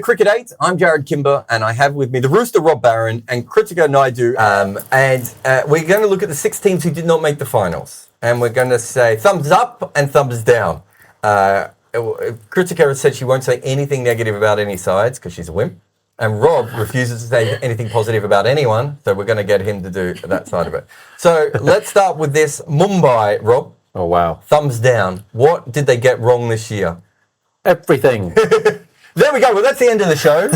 Cricket 8. I'm Jarrod Kimber, and I have with me the Rooster Rob Barron and Kritika Naidu. We're going to look at the 6 teams who did not make the finals. And we're going to say thumbs up and thumbs down. Kritika has said she won't say anything negative about any sides because she's a wimp. And Rob refuses to say anything positive about anyone, so we're going to get him to do that side of it. So let's start with this. Mumbai, Rob. Oh, wow. Thumbs down. What did they get wrong this year? Everything. There we go. Well, that's the end of the show.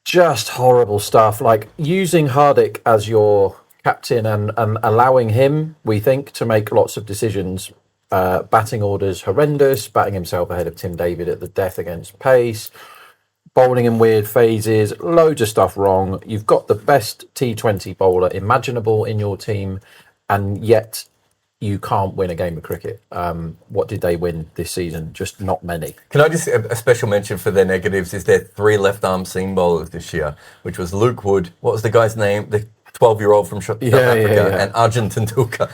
Just horrible stuff. Like using Hardik as your captain and allowing him, we think, to make lots of decisions. Batting orders horrendous, batting himself ahead of Tim David at the death against pace, bowling in weird phases, loads of stuff wrong. You've got the best T20 bowler imaginable in your team, and yet you can't win a game of cricket. What did they win this season? Just not many. Can I just, a special mention for their negatives is their 3 left-arm seam bowlers this year, which was Luke Wood, what was the guy's name? The 12-year-old from South Africa, and Arjun Tendulkar.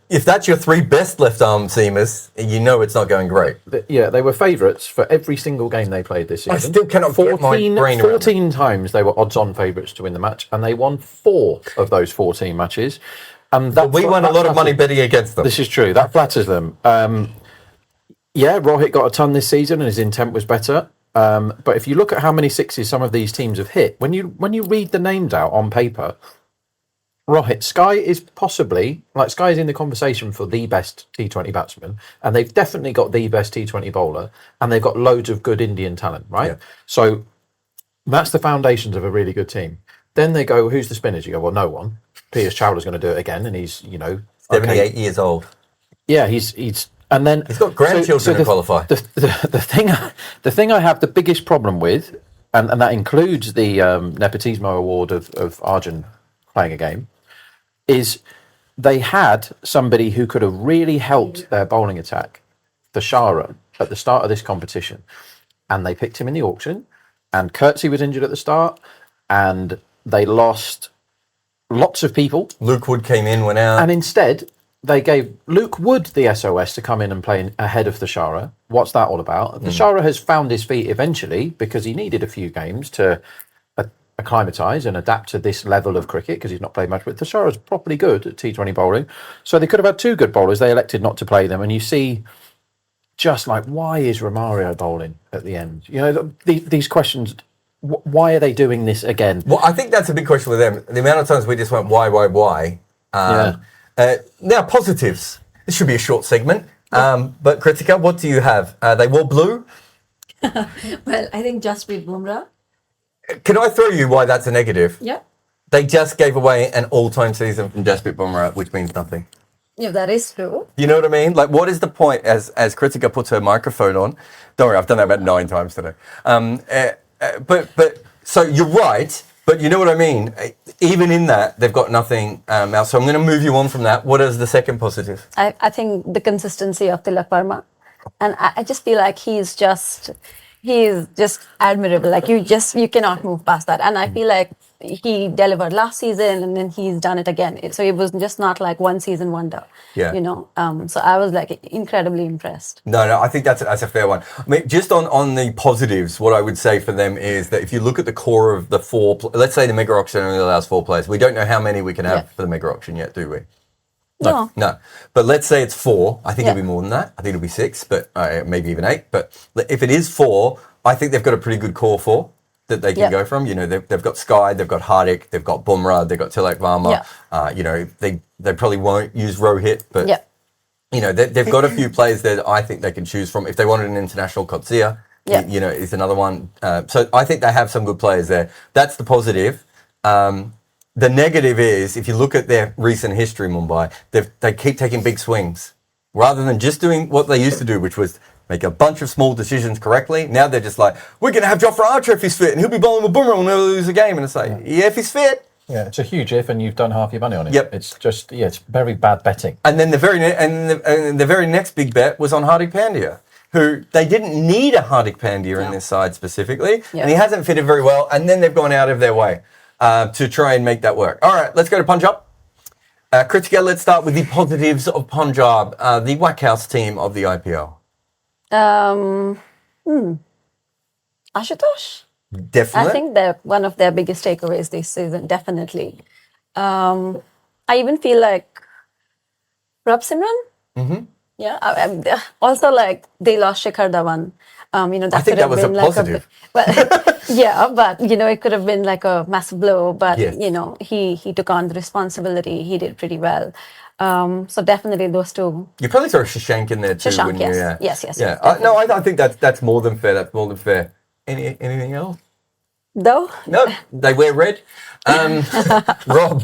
If that's your 3 best left-arm seamers, you know it's not going great. Yeah, they were favourites for every single game they played this season. I still cannot get my brain around 14 times they were odds-on favourites to win the match, and they won 4 of those 14 matches. And we won a lot of money betting against them. This is true. That flatters them. Rohit got a ton this season, and his intent was better. But if you look at how many sixes some of these teams have hit, when you read the names out on paper, Rohit, Sky is in the conversation for the best T20 batsman, and they've definitely got the best T20 bowler, and they've got loads of good Indian talent, right? Yeah. So that's the foundations of a really good team. Then they go, who's the spinners? You go, well, no one. Piyush Chawla's going to do it again, and he's 78 years old. Yeah, he's and then he's got grandchildren to qualify. The thing I have the biggest problem with, and that includes the Nepotismo award of Arjun playing a game, is they had somebody who could have really helped their bowling attack, Thashara, at the start of this competition, and they picked him in the auction, and Kurtzi was injured at the start, and they lost lots of people. Luke Wood came in, went out. And instead, they gave Luke Wood the SOS to come in and play ahead of Thashara. What's that all about? Thashara has found his feet eventually because he needed a few games to acclimatise and adapt to this level of cricket because he's not played much. But Thashara's properly good at T20 bowling. So they could have had 2 good bowlers. They elected not to play them. And you see just like, why is Romario bowling at the end? You know, these questions... Why are they doing this again? Well, I think that's a big question with them. The amount of times we just went, why? Now, positives. This should be a short segment. But Kritika, what do you have? They wore blue? Well, I think Jasprit Bumrah. Can I throw you why that's a negative? Yeah. They just gave away an all-time season from Jasprit Bumrah, which means nothing. Yeah, that is true. You know what I mean? Like, what is the point as Kritika puts her microphone on? Don't worry, I've done that about 9 times today. But so you're right, but you know what I mean? Even in that, they've got nothing else. So I'm going to move you on from that. What is the second positive? I think the consistency of Tilak Verma. And I just feel like he's just admirable. Like you cannot move past that. And I feel like he delivered last season and then he's done it again. So it was just not like one season wonder. Yeah. You know. So I was like incredibly impressed. No, I think that's a fair one. I mean, just on the positives, what I would say for them is that if you look at the core of the 4, let's say the mega auction only allows 4 players. We don't know how many we can have for the mega auction yet, do we? No. But let's say it's 4. I think it'll be more than that. I think it'll be 6, but maybe even 8. But if it is 4, I think they've got a pretty good core 4 that they can go from. You know, they've got Sky, they've got Hardik, they've got Bumrah, they've got Tilak Verma. You know, they probably won't use Rohit, but you know, they've got a few players that I think they can choose from. If they wanted an international, Kotsia, you know, is another one. So I think they have some good players there. That's the positive. The negative is, if you look at their recent history, Mumbai, they keep taking big swings. Rather than just doing what they used to do, which was make a bunch of small decisions correctly. Now they're just like, we're going to have Jofra Archer if he's fit, and he'll be bowling with Bumrah, and we'll never lose a game. And it's like, if he's fit. Yeah, it's a huge if, and you've done half your money on it. Yep. It's just, it's very bad betting. And then the very next big bet was on Hardik Pandya, who they didn't need a Hardik Pandya in this side specifically, and he hasn't fitted very well. And then they've gone out of their way to try and make that work. All right, let's go to Punjab. Kritika, let's start with the positives of Punjab, the Wackhouse team of the IPL. Um, Ashutosh. Definitely. I think they're one of their biggest takeaways this season, definitely. I even feel like Prab Simran. Mm-hmm. Yeah. Also, like they lost Shikhar Dhawan. I That think could that have was a been like positive. yeah, but it could have been like a massive blow. But Yes. he took on the responsibility. He did pretty well. So definitely those two. You probably throw Shashank in there too, Shashank, wouldn't you? yes. Yeah. Yes. Yeah. Definitely. No, I think that's more than fair. That's more than fair. Anything else? Though. No, they wear red. Rob,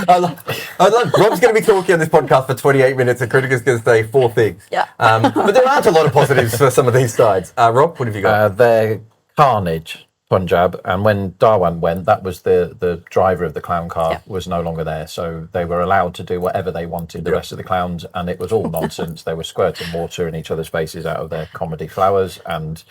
Rob's going to be talking on this podcast for 28 minutes, and Kritika's going to say 4 things. Yeah. But there aren't a lot of positives for some of these sides. Rob, what have you got? They're carnage, Punjab, and when Darwan went, that was the driver of the clown car Yeah. was no longer there, so they were allowed to do whatever they wanted, the rest of the clowns, and it was all nonsense. They were squirting water in each other's faces out of their comedy flowers and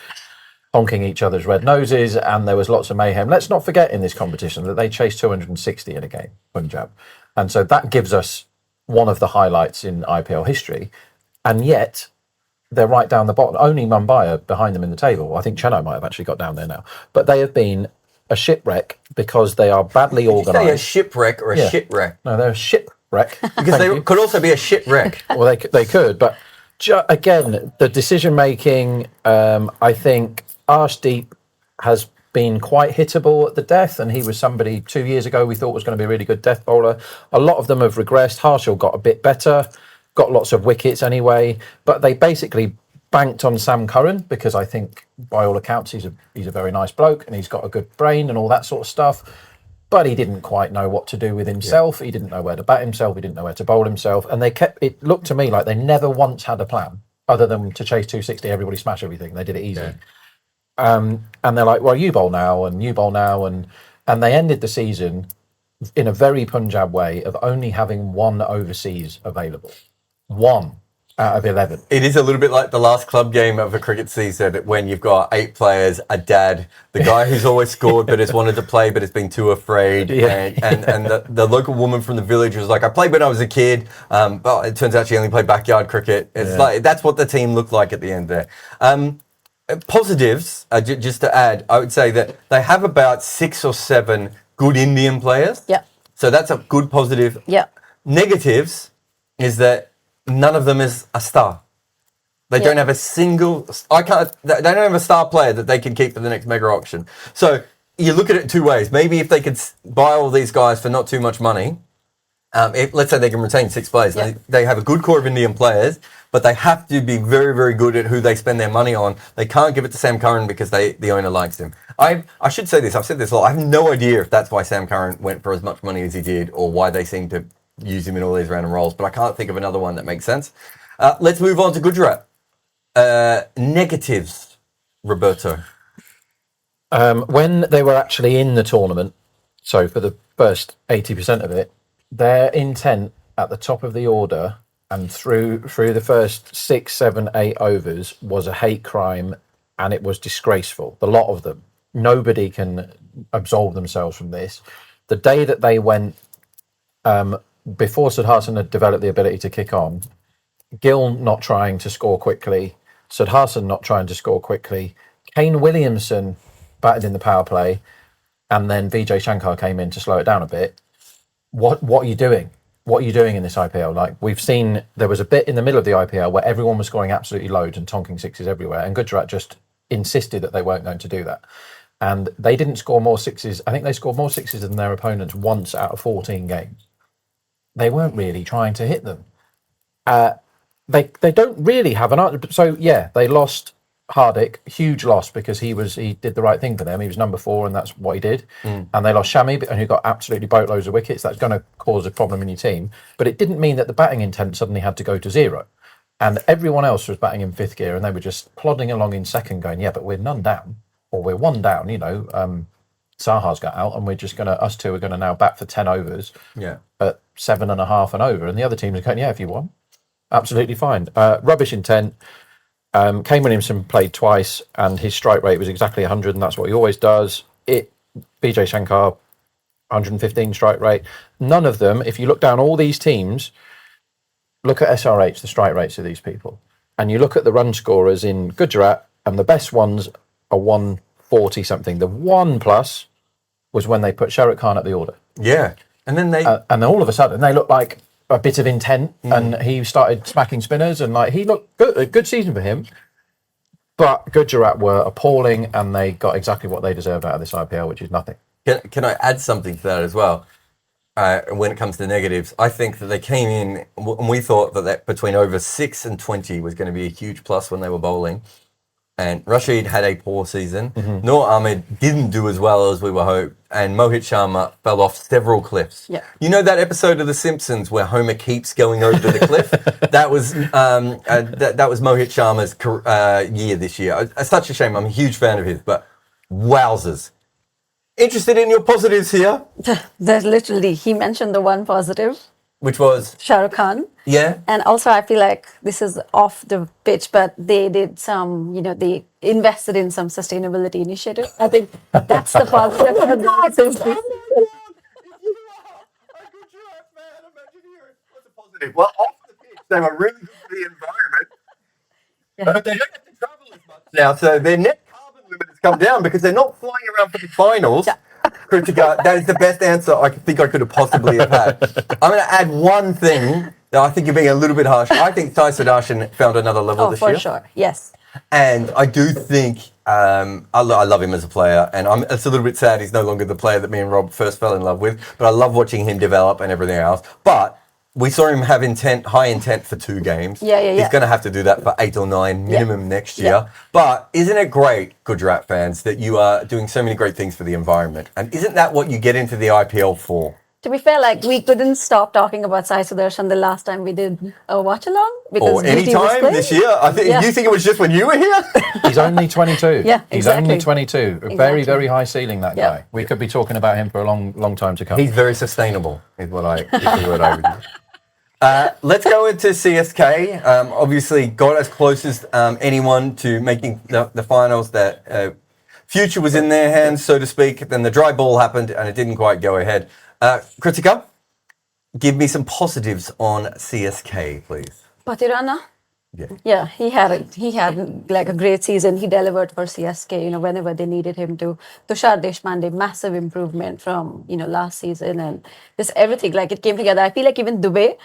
honking each other's red noses, and there was lots of mayhem. Let's not forget in this competition that they chased 260 in a game, Punjab. And so that gives us one of the highlights in IPL history. And yet, they're right down the bottom. Only Mumbai are behind them in the table. I think Chennai might have actually got down there now. But they have been a shipwreck because they are badly Did you say a organised. shipwreck or a Yeah. shipwreck? No, they're a shipwreck. Because they could also be a shipwreck. Well, they could, but again, the decision making. I think Arshdeep has been quite hittable at the death, and he was somebody 2 years ago we thought was going to be a really good death bowler. A lot of them have regressed. Harshal got a bit better, got lots of wickets anyway, but they basically banked on Sam Curran because I think, by all accounts, he's a very nice bloke and he's got a good brain and all that sort of stuff. But he didn't quite know what to do with himself. He didn't know where to bat himself. He didn't know where to bowl himself. And it looked to me like they never once had a plan other than to chase 260, everybody smash everything. They did it easy. Yeah. And they're like, well, you bowl now and you bowl now. And they ended the season in a very Punjab way of only having one overseas available. One out of 11. It is a little bit like the last club game of a cricket season when you've got 8 players, a dad, the guy who's always scored but has wanted to play but has been too afraid, and the local woman from the village was like, I played when I was a kid, but it turns out she only played backyard cricket. It's like that's what the team looked like at the end there. Positives, just to add, I would say that they have about 6 or 7 good Indian players. Yeah. So that's a good positive. Yeah. Negatives is that none of them is a star. They don't have a single. They don't have a star player that they can keep for the next mega auction. So you look at it 2 ways. Maybe if they could buy all these guys for not too much money, let's say they can retain 6 players. Yeah. They have a good core of Indian players, but they have to be very, very good at who they spend their money on. They can't give it to Sam Curran because the owner likes him. I should say this. I've said this a lot. I have no idea if that's why Sam Curran went for as much money as he did, or why they seem to use him in all these random roles. But I can't think of another one that makes sense. Let's move on to Gujarat. Negatives, Roberto. When they were actually in the tournament, so for the first 80% of it, their intent at the top of the order and through the first 6, 7, 8 overs was a hate crime, and it was disgraceful. The lot of them. Nobody can absolve themselves from this. The day that they went, before Sudharsan had developed the ability to kick on, Gill not trying to score quickly, Sudharsan not trying to score quickly, Kane Williamson batted in the power play, and then Vijay Shankar came in to slow it down a bit. What are you doing? What are you doing in this IPL? Like, we've seen, there was a bit in the middle of the IPL where everyone was scoring absolutely loads and tonking sixes everywhere, and Gujarat just insisted that they weren't going to do that. And they didn't score more sixes. I think they scored more sixes than their opponents once out of 14 games. They weren't really trying to hit them. They don't really have an answer. So yeah, they lost Hardik, huge loss because he did the right thing for them. He was number 4 and that's what he did. And they lost Shami, who got absolutely boatloads of wickets. That's going to cause a problem in your team. But it didn't mean that the batting intent suddenly had to go to 0. And everyone else was batting in 5th gear and they were just plodding along in 2nd going, yeah, but we're none down or we're 1 down, Saha's got out and us two are going to now bat for 10 overs at 7.5 and over. And the other teams are going, yeah, if you want. Absolutely fine. Rubbish intent. Kane Williamson played twice and his strike rate was exactly 100 and that's what he always does. Vijay Shankar, 115 strike rate. None of them, if you look down all these teams, look at SRH, the strike rates of these people. and you look at the run scorers in Gujarat, and the best ones are 140 something. The 1+ was when they put Sharuk Khan at the order. Yeah. And then they... and then all of a sudden, they looked like a bit of intent, and he started smacking spinners, and like he looked good. A good season for him. But Gujarat were appalling, and they got exactly what they deserved out of this IPL, which is nothing. Can I add something to that as well? When it comes to negatives, I think that they came in, and we thought that between over 6 and 20 was going to be a huge plus when they were bowling. And Rashid had a poor season. Noor Ahmed didn't do as well as we were hoped. And Mohit Sharma fell off several cliffs. Yeah. You know that episode of The Simpsons where Homer keeps going over the cliff? That was that was Mohit Sharma's year this year. It's such a shame. I'm a huge fan of his, but wowzers. Interested in your positives here? There's literally, he mentioned the one positive, Which was? Shah Rukh Khan. Yeah. And also, I feel like this is off the pitch, but they did some, they invested in some sustainability initiative. I think that's the positive. Well, off the pitch, they were really good for the environment. Yeah. But they don't have to travel as much now, so their net carbon limit has come down because they're not flying around for the finals. Yeah. Kritika, that is the best answer I think I could have possibly have had. I'm going to add one thing that I think you're being a little bit harsh. I think Sai Sudarshan found another level this year. Oh, for sure. Yes. And I do think I love him as a player, and it's a little bit sad he's no longer the player that me and Rob first fell in love with. But I love watching him develop and everything else. But we saw him have high intent for 2 games. Yeah. He's going to have to do that for 8 or 9 minimum next year. Yeah. But isn't it great, Gujarat fans, that you are doing so many great things for the environment? And isn't that what you get into the IPL for? To be fair, we couldn't stop talking about Sai Sudarshan the last time we did a watch along. Or any time this year? You think it was just when you were here? He's only 22. Yeah, He's exactly. only 22. A very, very high ceiling, that guy. We could be talking about him for a long, long time to come. He's very sustainable, is what I would do. Let's go into CSK. Obviously, got as close as anyone to making the finals. That future was in their hands, so to speak. Then the dry ball happened, and it didn't quite go ahead. Kritika, give me some positives on CSK, please. Patirana. Yeah, he had a great season. He delivered for CSK, whenever they needed him to. Tushar Deshpande, massive improvement from, last season, and just everything, it came together. I feel like even Dubey,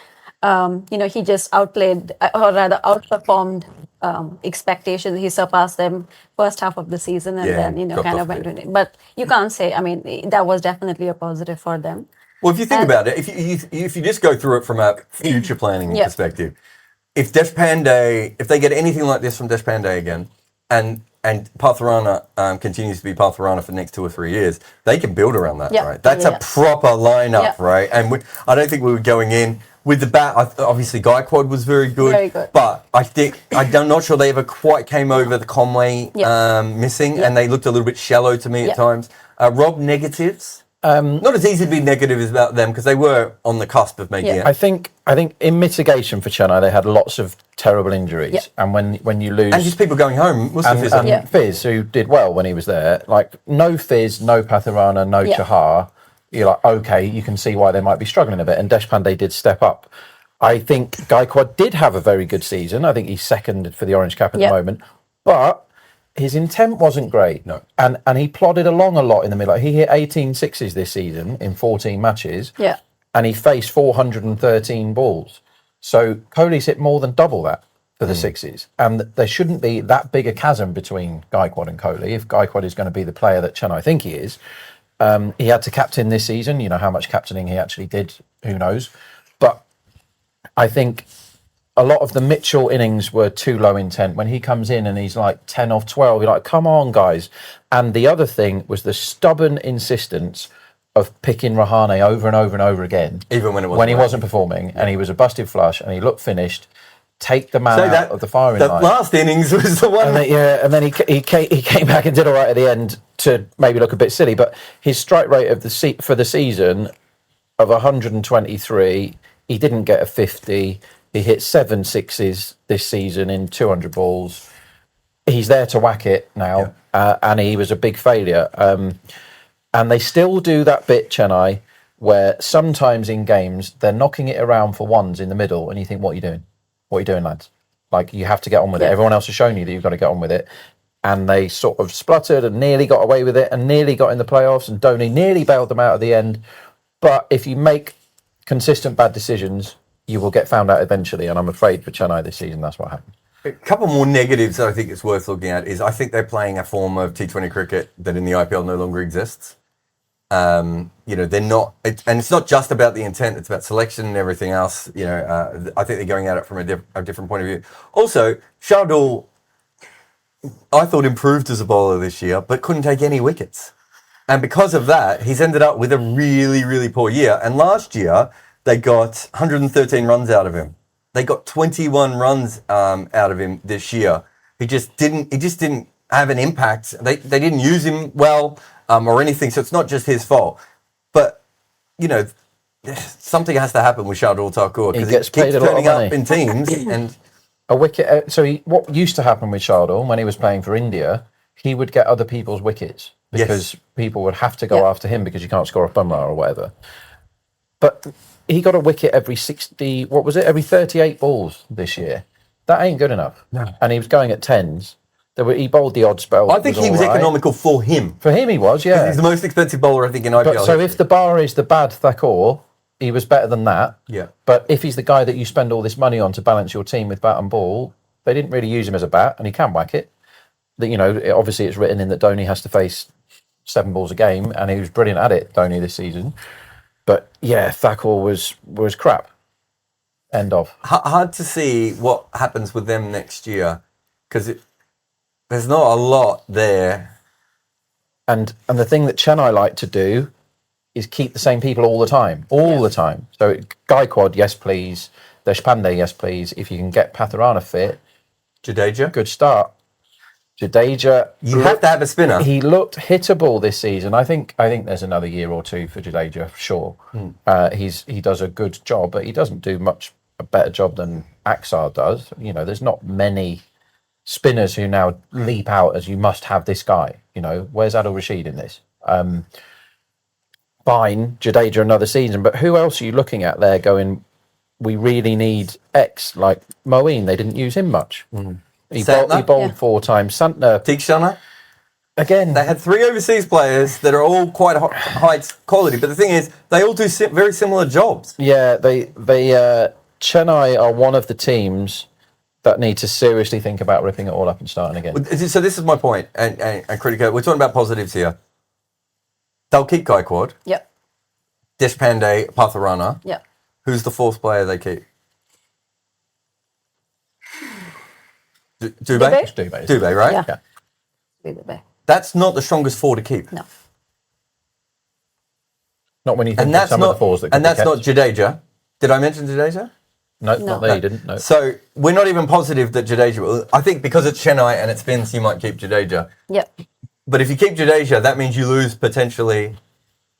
he just outplayed, or rather outperformed expectations. He surpassed them first half of the season, and then, kind of went to it. But you can't say, that was definitely a positive for them. Well, if you think about it, if you just go through it from a future planning perspective, if they get anything like this from Deshpande again, and Patharana continues to be Patharana for the next 2 or 3 years, they can build around that, right? That's a proper lineup, right? And I don't think we were going in with the bat. Obviously, Gaikwad was very good. Very good. But I'm not sure they ever quite came over the Conway missing, and they looked a little bit shallow to me at times. Rob, negatives? Not as easy to be negative as about them because they were on the cusp of making it. I think in mitigation for Chennai, they had lots of terrible injuries, and when you lose, and just people going home, and Fizz, who did well when he was there, no Fizz, no Patharana, no Chahar, you're like, okay, you can see why they might be struggling a bit. And Deshpande did step up. I think Gaikwad did have a very good season. I think he's second for the Orange Cap at the moment, but his intent wasn't great. No. And he plodded along a lot in the middle. He hit 18 sixes this season in 14 matches. Yeah. And he faced 413 balls. So Kohli's hit more than double that for the sixes. And there shouldn't be that big a chasm between Gaikwad and Kohli. If Gaikwad is going to be the player that Chennai think he is, he had to captain this season. How much captaining he actually did, who knows. But I think a lot of the Mitchell innings were too low intent. When he comes in and he's like 10 off 12, you're like, come on, guys. And the other thing was the stubborn insistence of picking Rahane over and over and over again. Even when he wasn't performing, and he was a busted flush and he looked finished. Take the man out of the firing line. The last innings was the one. And then he came back and did all right at the end to maybe look a bit silly. But his strike rate for the season of 123, he didn't get a 50. He hit 7 sixes this season in 200 balls. He's there to whack it now, and he was a big failure. And they still do that bit, Chennai, where sometimes in games they're knocking it around for ones in the middle, and you think, what are you doing? What are you doing, lads? Like, you have to get on with it. Yeah. Everyone else has shown you that you've got to get on with it. And they sort of spluttered and nearly got away with it and nearly got in the playoffs, and Dhoni nearly bailed them out at the end. But if you make consistent bad decisions, you will get found out eventually. And I'm afraid for Chennai this season, that's what happened. A couple more negatives that I think it's worth looking at is I think they're playing a form of T20 cricket that in the IPL no longer exists. They're not, and it's not just about the intent, it's about selection and everything else. I think they're going at it from a different point of view. Also, Shardul, I thought, improved as a bowler this year, but couldn't take any wickets. And because of that, he's ended up with a really, really poor year. And last year, they got 113 runs out of him. They got 21 runs out of him this year. He just didn't have an impact. They didn't use him well or anything. So it's not just his fault. But, something has to happen with Shardul Thakur because he keeps turning up in teams and... A wicket. What used to happen with Shardul when he was playing for India, he would get other people's wickets because people would have to go after him because you can't score off Bumrah or whatever. But he got a wicket every 38 balls this year. That ain't good enough. No. And he was going at 10s. He bowled the odd spell. I think he was economical for him. For him, he was, yeah. He's the most expensive bowler, I think, in IPL. But, so if the bar is the bad Thakur, he was better than that. Yeah. But if he's the guy that you spend all this money on to balance your team with bat and ball, they didn't really use him as a bat, and he can whack it. Obviously it's written in that Dhoni has to face 7 balls a game, and he was brilliant at it, Dhoni, this season. But yeah, Thakur was crap. End of. Hard to see what happens with them next year because there's not a lot there. And the thing that Chennai like to do is keep the same people all the time. The time. So Gaikwad, yes please. Deshpande, yes please. If you can get Patharana fit. Jadeja? Good start. Jadeja. You have to have a spinner. He looked hittable this season. I think there's another year or two for Jadeja, for sure. He does a good job, but he doesn't do much a better job than Axar does. There's not many spinners who now leap out as you must have this guy. Where's Adil Rashid in this? Fine, Jadeja another season, but who else are you looking at there going, we really need X, like Moeen, they didn't use him much. He bowled 4 times. Santner. Tikshana? Again. They had 3 overseas players that are all quite high quality, but the thing is, they all do very similar jobs. Yeah, Chennai are one of the teams that need to seriously think about ripping it all up and starting again. So this is my point, and Kritika, we're talking about positives here. They'll keep Gaikwad. Yep. Deshpande, Patharana. Yep. Who's the 4th player they keep? Dubé? Dubé, right? Yeah. Dubé. That's not the strongest 4 to keep. No. Not when you think of some of the 4s that could and be that's kept. not Jadeja. Did I mention Jadeja? No, not there, you didn't. No. So we're not even positive that Jadeja will. I think because it's Chennai and it spins, you might keep Jadeja. Yep. But if you keep Jadeja, that means you lose potentially.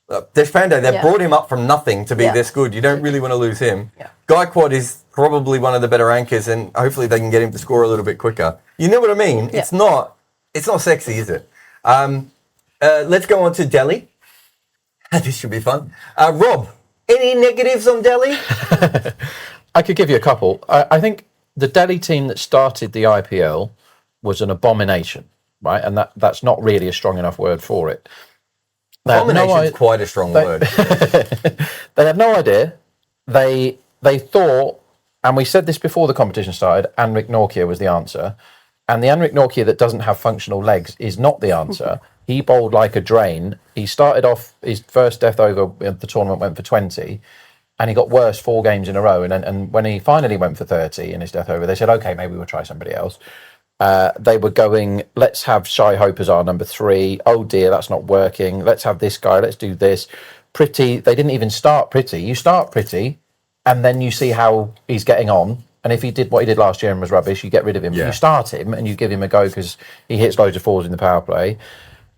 Deshpande, they've brought him up from nothing to be this good. You don't really want to lose him. Yeah. Gaikwad is probably one of the better anchors, and hopefully they can get him to score a little bit quicker. You know what I mean? Yeah. It's not sexy, is it? Let's go on to Delhi. This should be fun. Rob, any negatives on Delhi? I could give you a couple. I think the Delhi team that started the IPL was an abomination, right? And that's not really a strong enough word for it. Abomination is quite a strong word. They had no idea. They thought, and we said this before the competition started, Anrik Nortje was the answer. And the Anrik Nortje that doesn't have functional legs is not the answer. He bowled like a drain. He started off, his first death over the tournament went for 20, and he got worse 4 games in a row. And when he finally went for 30 in his death over, they said, okay, maybe we'll try somebody else. They were going, let's have Shai Hope as our number 3. Oh dear, that's not working. Let's have this guy. Let's do this. Pretty, they didn't even start Pretty. You start Pretty, and then you see how he's getting on. And if he did what he did last year and was rubbish, you get rid of him. Yeah. You start him and you give him a go because he hits loads of 4s in the power play.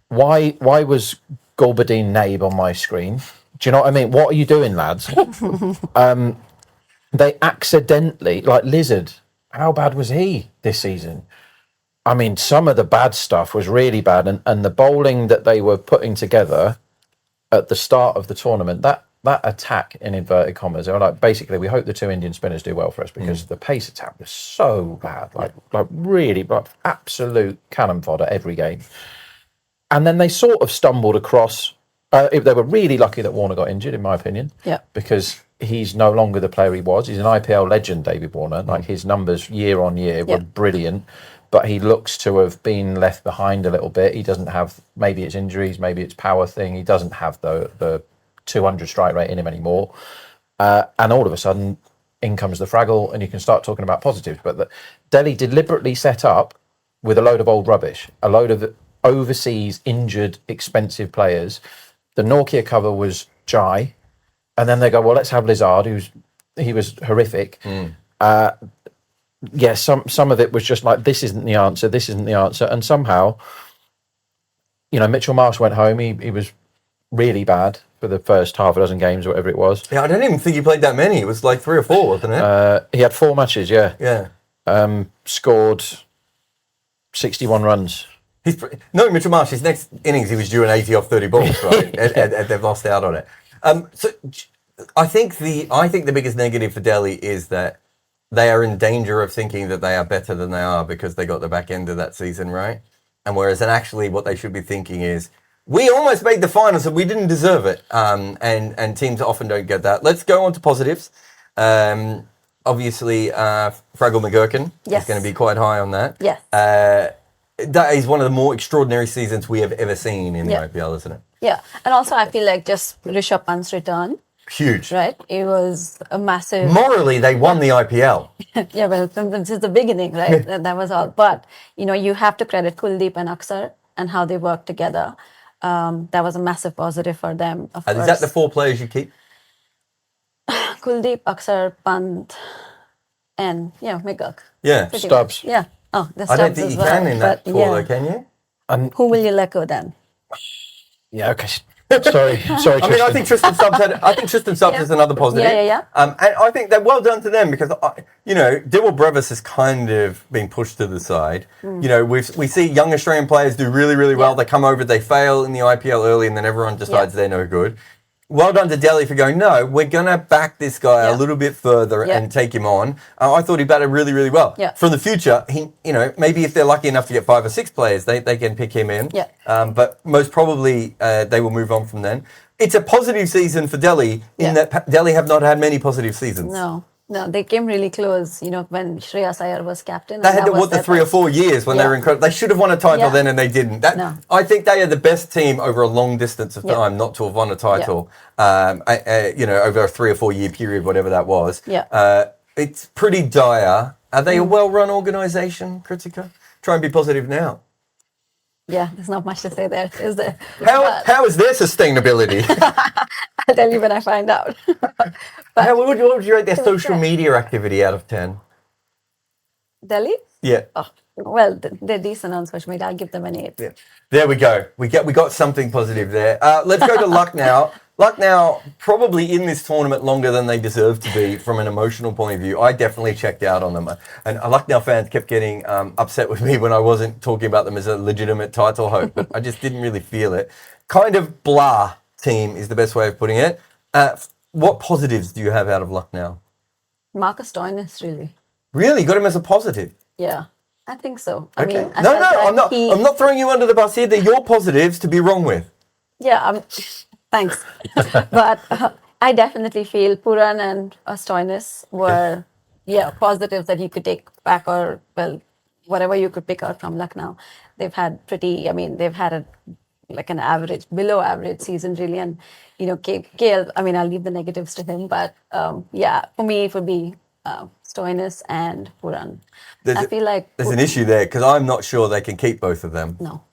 Why was Gulbuddin Naib on my screen? Do you know what I mean? What are you doing, lads? They accidentally, like Lizard, how bad was he this season? I mean, some of the bad stuff was really bad. And the bowling that they were putting together at the start of the tournament, that attack in inverted commas, they were like, basically, we hope the two Indian spinners do well for us because the pace attack was so bad, like really, like absolute cannon fodder every game. And then they sort of stumbled across. They were really lucky that Warner got injured, in my opinion. Yeah. Because he's no longer the player he was. He's an IPL legend, David Warner. Like his numbers year on year were brilliant, but he looks to have been left behind a little bit. He doesn't have, maybe it's injuries, maybe it's power thing. He doesn't have the 200 strike rate in him anymore. And all of a sudden, in comes the Fraggle, and you can start talking about positives. But Delhi deliberately set up with a load of old rubbish, a load of overseas injured, expensive players. The Nokia cover was Jai, and then they go, well, let's have Lizard, he was horrific. Some of it was just like, this isn't the answer. And somehow, Mitchell Marsh went home. He was really bad for the first half a dozen games or whatever it was. Yeah, I don't even think he played that many. It was like 3 or 4, wasn't it? He had 4 matches, yeah. Yeah. Scored 61 runs. Mitchell Marsh, his next innings, he was due an 80 off 30 balls, right? and they've lost out on it. So I think the biggest negative for Delhi is that they are in danger of thinking that they are better than they are because they got the back end of that season, right? And actually what they should be thinking is, we almost made the finals and we didn't deserve it. And teams often don't get that. Let's go on to positives. Obviously, Fraggle McGurkin is going to be quite high on that. Yes. That is one of the more extraordinary seasons we have ever seen in the IPL, isn't it? Yeah. And also, I feel like just Rishabh Pant's return. Huge. Right? It was a massive... Morally, they won the IPL. Yeah, well, since the beginning, right? That was all. But, you have to credit Kuldeep and Akshar and how they worked together. That was a massive positive for them, of course. Is that the 4 players you keep? Kuldeep, Akshar, Pant, and, McGurk. Yeah. Stubbs. Yeah. Oh, the Stubbs I don't think you can in that 4, though, can you? And who will you let go then? Yeah, okay. Sorry. I mean, I think Tristan Stubbs is another positive. Yeah. And I think they're well done to them because, Dibble Brevis has kind of been pushed to the side. We see young Australian players do really, really well. They come over, they fail in the IPL early, and then everyone decides they're no good. Well done to Delhi for going, no, we're going to back this guy a little bit further and take him on. I thought he batted really, really well. Yeah. From the future, maybe if they're lucky enough to get 5 or 6 players, they can pick him in. Yeah. But most probably they will move on from then. It's a positive season for Delhi in that Delhi have not had many positive seasons. No, they came really close, when Shreyas Iyer was captain. They had the 3 or 4 years when they were incredible. They should have won a title then and they didn't. I think they are the best team over a long distance of time not to have won a title, over a 3 or 4 year period, whatever that was. It's pretty dire. Are they a well-run organisation, Kritika? Try and be positive now. Yeah, there's not much to say there, is there? How is their sustainability? I'll tell you when I find out. What would you rate their social media activity out of 10? Delhi? Yeah. Oh, well, they're decent on social media. I'll give them an 8. Yeah. There we go. We got something positive there. Let's go to Lucknow. Lucknow probably in this tournament longer than they deserve to be from an emotional point of view. I definitely checked out on them. And Lucknow fans kept getting upset with me when I wasn't talking about them as a legitimate title hope, but I just didn't really feel it. Kind of blah team is the best way of putting it. What positives do you have out of Lucknow? Marcus Stoinis, really. Really? Got him as a positive? Yeah, I think so. Okay. I'm not throwing you under the bus here. They're your positives to be wrong with. Yeah, thanks. But I definitely feel Puran and Stoinis were positives that you could take back or, whatever you could pick out from Lucknow. They've had an average, below average season really. And, KL, I'll leave the negatives to him. But, for me, it would be Stoinis and Puran. I feel like... There's an issue there because I'm not sure they can keep both of them. No.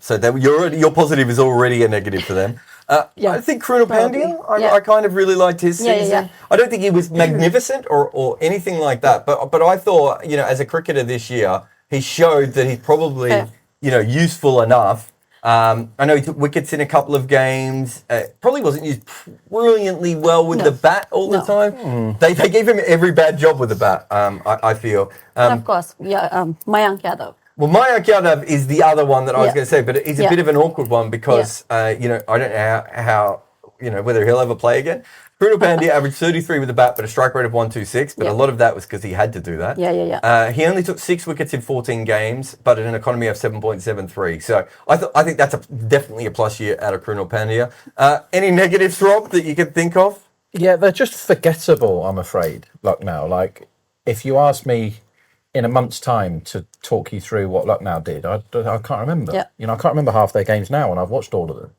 So your positive is already a negative for them. I think Krunal Pandya, I kind of really liked his season. I don't think he was magnificent or anything like that, but I thought, as a cricketer this year, he showed that he's probably, useful enough. I know he took wickets in a couple of games. Probably wasn't used brilliantly well with the bat all the time. They gave him every bad job with the bat, I feel. And of course, Mayank Yadav. Well, Mayank Yadav is the other one that I was going to say, but he's a bit of an awkward one because, I don't know how whether he'll ever play again. Krunal Pandya averaged 33 with the bat, but a strike rate of 126. But a lot of that was because he had to do that. He only took 6 wickets in 14 games, but at an economy of 7.73. So I think that's definitely a plus year out of Krunal Pandya. Any negatives, Rob, that you can think of? Yeah, they're just forgettable, I'm afraid, Lucknow. Like, if you ask me in a month's time to talk you through what Lucknow did, I can't remember. Yeah. I can't remember half their games now, and I've watched all of them.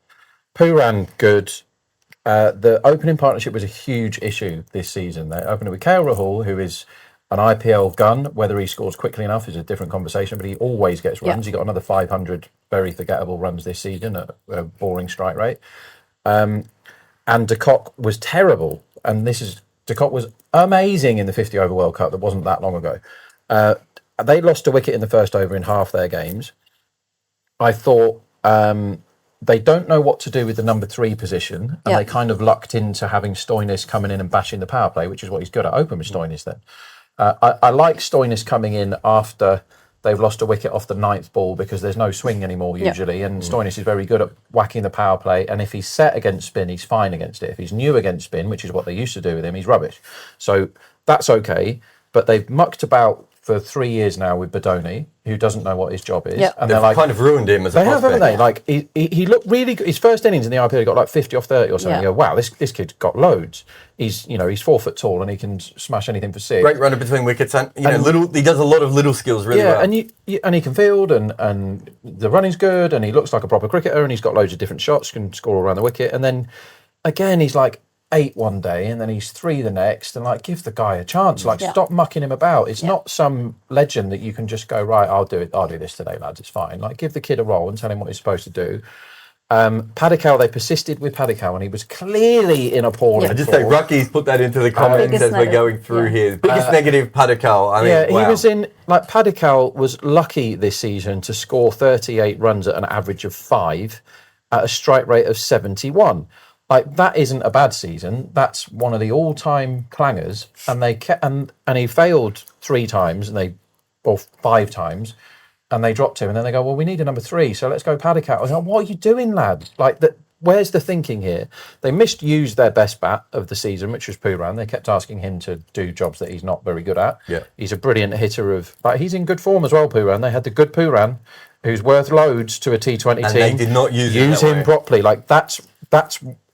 Pooran, good. The opening partnership was a huge issue this season. They opened it with KL Rahul, who is an IPL gun. Whether he scores quickly enough is a different conversation, but he always gets runs. He got another 500 very forgettable runs this season at a boring strike rate. And de Kock was terrible. And de Kock was amazing in the 50 over World Cup that wasn't that long ago. They lost a wicket in the first over in half their games. I thought they don't know what to do with the number 3 position, and they kind of lucked into having Stoinis coming in and bashing the power play, which is what he's good at. Open with Stoinis then. I like Stoinis coming in after they've lost a wicket off the 9th ball because there's no swing anymore usually, and Stoinis is very good at whacking the power play, and if he's set against spin, he's fine against it. If he's new against spin, which is what they used to do with him, he's rubbish. So that's okay, but they've mucked about for 3 years now with Badoni, who doesn't know what his job is. And they've kind of ruined him as a prospect. Haven't they? Like, he looked really good. His first innings in the IPL, he got like 50 off 30 or something. You go, wow, this kid's got loads. He's 4 foot tall and he can smash anything for 6. Great runner between wickets, and he does a lot of little skills really well. And he can field, and the running's good, and he looks like a proper cricketer, and he's got loads of different shots, can score all around the wicket. And then again, he's like 8 one day, and then he's 3 the next, and like, give the guy a chance. Like, stop mucking him about. It's not some legend that you can just go, right, I'll do this today, lads, it's fine. Like, give the kid a role and tell him what he's supposed to do. Padikkal, they persisted with Padikkal, and he was clearly in appalling I just say Rucky's put that into the comments as we're going through here. Biggest negative, Padikkal. I mean, he was in, like, Padikkal was lucky this season to score 38 runs at an average of 5 at a strike rate of 71. Like, that isn't a bad season. That's one of the all-time clangers, and they kept, and he failed 3 times, or 5 times, and they dropped him. And then they go, well, we need a number 3, so let's go Padikkal. I was like, what are you doing, lad? Like, where's the thinking here? They misused their best bat of the season, which was Pooran. They kept asking him to do jobs that he's not very good at. Yeah, he's a brilliant hitter but he's in good form as well. Pooran. They had the good Pooran, who's worth loads to a T20 team. And they did not use him properly. Like, that's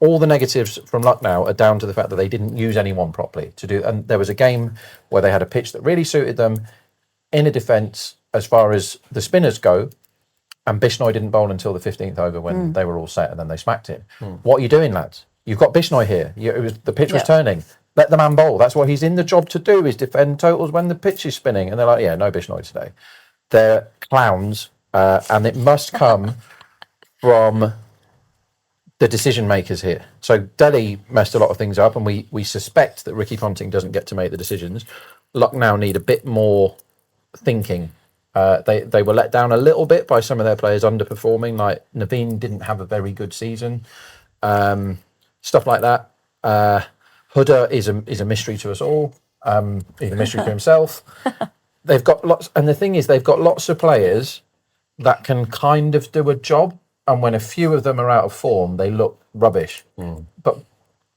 all the negatives from Lucknow are down to the fact that they didn't use anyone properly to do. And there was a game where they had a pitch that really suited them in a defence as far as the spinners go, and Bishnoi didn't bowl until the 15th over when they were all set, and then they smacked him. What are you doing, lads? You've got Bishnoi here. The pitch was turning. Let the man bowl. That's what he's in the job to do, is defend totals when the pitch is spinning. And they're like, yeah, no Bishnoi today. They're clowns, and it must come from the decision makers here. So Delhi messed a lot of things up, and we suspect that Ricky Ponting doesn't get to make the decisions. Lucknow need a bit more thinking. They were let down a little bit by some of their players underperforming. Like, Naveen didn't have a very good season. Stuff like that. Huda is a mystery to us all. He's a mystery to himself. They've got lots, and the thing is, they've got lots of players that can kind of do a job, and when a few of them are out of form, they look rubbish. But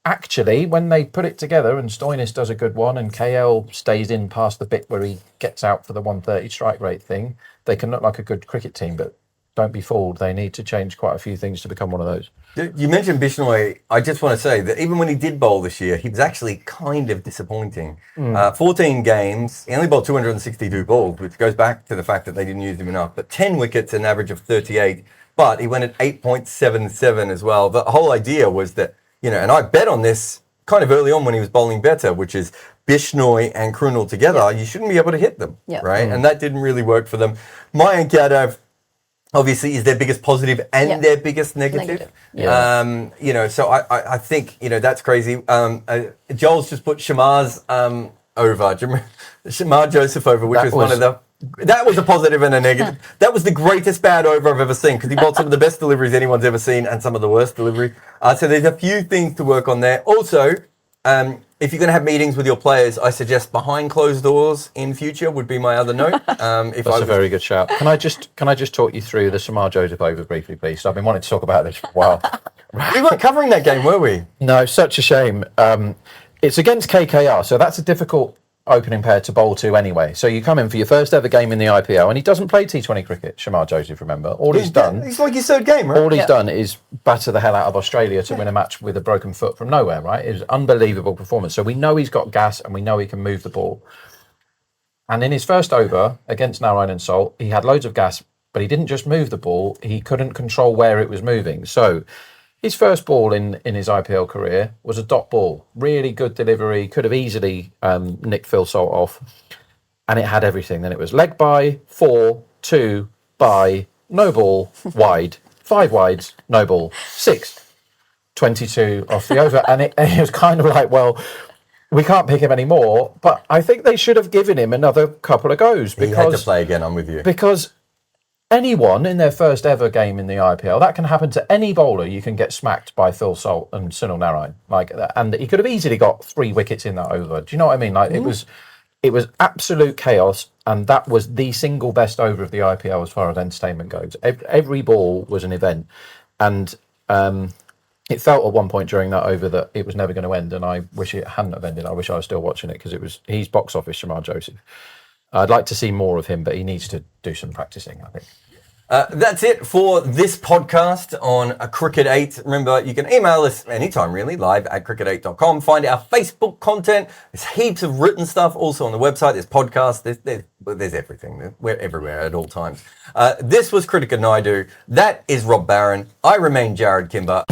actually, when they put it together, and Stoinis does a good one, and KL stays in past the bit where he gets out for the 130 strike rate thing, they can look like a good cricket team. But don't be fooled, they need to change quite a few things to become one of those. You mentioned Bishnoi. I just want to say that even when he did bowl this year, he was actually kind of disappointing. 14 games, he only bowled 262 balls, which goes back to the fact that they didn't use him enough. But 10 wickets, an average of 38. But he went at 8.77 as well. The whole idea was that, and I bet on this kind of early on when he was bowling better, which is Bishnoi and Krunal together, you shouldn't be able to hit them, right? And that didn't really work for them. Mayank Yadav, obviously, is their biggest positive and their biggest negative. So I think, that's crazy. Joel's just put Shamar's over. Do you remember Shamar Joseph over, which was one of the... That was a positive and a negative. That was the greatest bad over I've ever seen, because he bowled some of the best deliveries anyone's ever seen and some of the worst delivery. So there's a few things to work on there. Also, if you're going to have meetings with your players, I suggest behind closed doors in future would be my other note. That's a very good shout. Can I just talk you through the Samar Joseph over briefly, please? I've been wanting to talk about this for a while. We weren't covering that game, were we? No, such a shame. It's against KKR, so that's a difficult opening pair to bowl to anyway. So you come in for your first ever game in the IPL, and he doesn't play T20 cricket, Shamar Joseph, remember? All he's done... It's like his third game, right? All he's done is batter the hell out of Australia to win a match with a broken foot from nowhere, right? It was an unbelievable performance. So we know he's got gas, and we know he can move the ball. And in his first over against Narayan and Salt, he had loads of gas, but he didn't just move the ball, he couldn't control where it was moving. So his first ball in his IPL career was a dot ball. Really good delivery, could have easily nicked Phil Salt off. And it had everything. Then it was leg by, 4, 2, by, no ball, wide, 5 wides, no ball, 6, 22 off the over. And it was kind of like, well, we can't pick him anymore. But I think they should have given him another couple of goes. He had to play again, I'm with you. Because anyone in their first ever game in the IPL, that can happen to any bowler. You can get smacked by Phil Salt and Sunil Narayan, and he could have easily got 3 wickets in that over. Do you know what I mean? It was absolute chaos, and that was the single best over of the IPL as far as entertainment goes. Every ball was an event, and it felt at one point during that over that it was never going to end, and I wish it hadn't have ended. I wish I was still watching it because he's box office Shamar Joseph. I'd like to see more of him, but he needs to do some practicing, I think. That's it for this podcast on Cricket 8. Remember, you can email us anytime, really, live@cricket8.com. Find our Facebook content. There's heaps of written stuff also on the website. There's podcasts. There's everything. We're everywhere at all times. This was Kritika Naidu. That is Rob Barron. I remain Jarrod Kimber.